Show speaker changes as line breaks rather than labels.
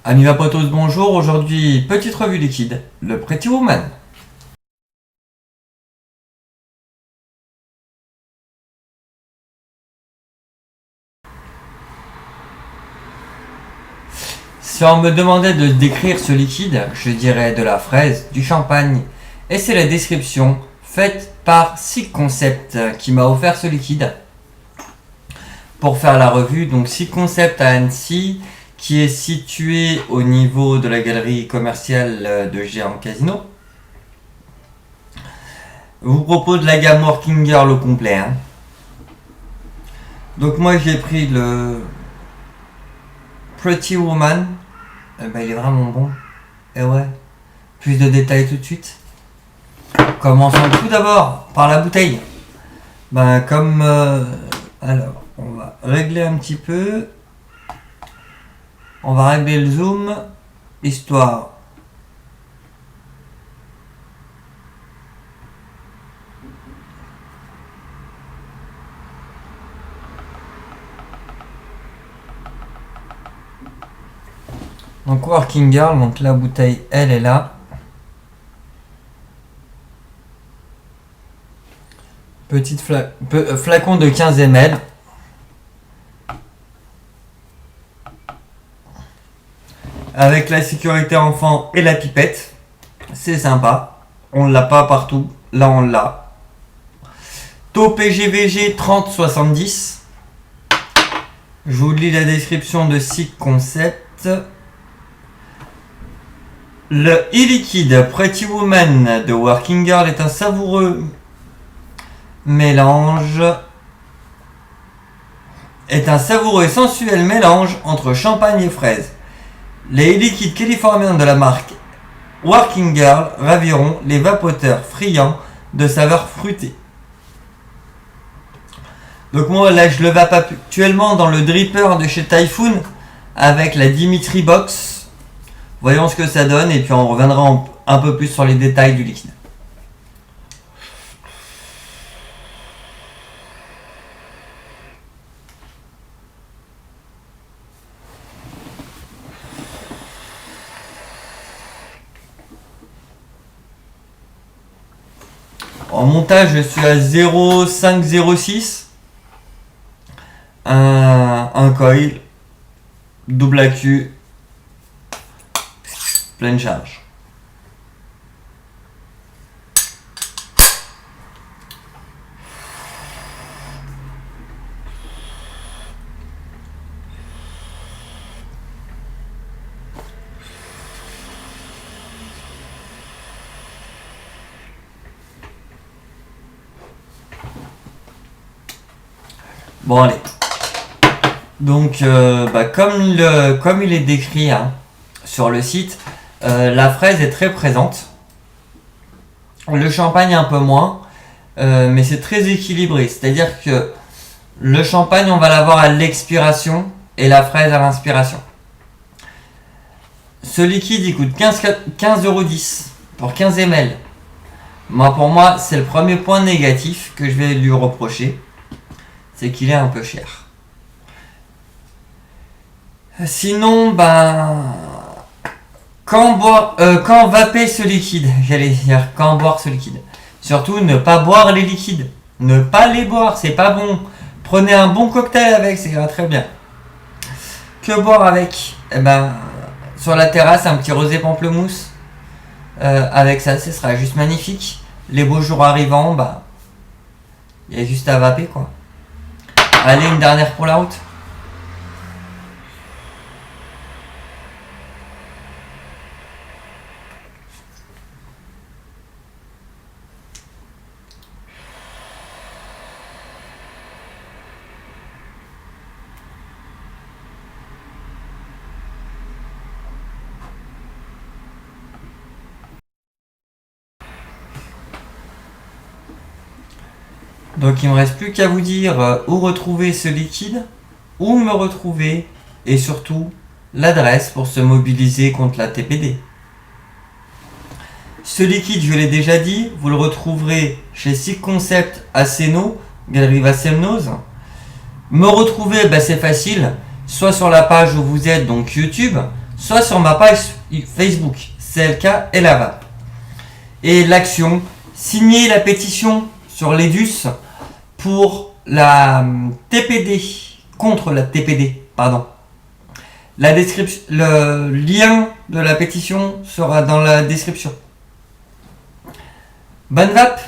Amis vapotos, bonjour. Aujourd'hui, petite revue liquide, le Pretty Woman. Si on me demandait de décrire ce liquide, je dirais de la fraise, du champagne. Et c'est la description faite par Sick Concept qui m'a offert ce liquide pour faire la revue. Donc Sick Concept à Annecy, qui est situé au niveau de la galerie commerciale de Géant Casino. Je vous propose la gamme Working Girl au complet. Donc moi j'ai pris le Pretty Woman. Il est vraiment bon. Et ouais, plus de détails tout de suite. Commençons tout d'abord par la bouteille. Alors, on va régler un petit peu. On va régler le zoom, histoire. Donc Working Girl, donc la bouteille, elle est là. Petite flacon de 15 ml. Avec la sécurité enfant et la pipette. C'est sympa. On l'a pas partout. Là, on l'a. Taux PGVG 3070. Je vous lis la description de Sick Concept. Le e-liquide Pretty Woman de Working Girl est un savoureux et sensuel mélange entre champagne et fraise. Les liquides californiens de la marque Working Girl raviront les vapoteurs friands de saveurs fruitées. Donc moi là je le vape actuellement dans le dripper de chez Typhoon avec la Dimitri Box. Voyons ce que ça donne et puis on reviendra un peu plus sur les détails du liquide. En montage, je suis à 0,506. Un coil, double accu, pleine charge. Bon allez. Donc comme il est décrit sur le site, la fraise est très présente. Le champagne un peu moins, mais c'est très équilibré. C'est-à-dire que le champagne on va l'avoir à l'expiration et la fraise à l'inspiration. Ce liquide il coûte 15,10€ pour 15 ml. Pour moi c'est le premier point négatif que je vais lui reprocher. C'est qu'il est un peu cher. Sinon, quand vaper ce liquide, quand boire ce liquide. Surtout, ne pas boire les liquides. Ne pas les boire, c'est pas bon. Prenez un bon cocktail avec, ça ira très bien. Que boire avec? Sur la terrasse, un petit rosé pamplemousse. Avec ça, ce sera juste magnifique. Les beaux jours arrivant, il y a juste à vaper, quoi. Allez, une dernière pour la route. Donc il ne me reste plus qu'à vous dire où retrouver ce liquide, où me retrouver et surtout l'adresse pour se mobiliser contre la TPD. Ce liquide, je l'ai déjà dit, vous le retrouverez chez Sick Concept à Séno, Galerie Vassemnoz. Me retrouver, c'est facile, soit sur la page où vous êtes, donc YouTube, soit sur ma page Facebook, CLK et la VAP. Et l'action, signer la pétition sur l'EDUS pour la TPD, contre la TPD, pardon. Le lien de la pétition sera dans la description. Bonne vape!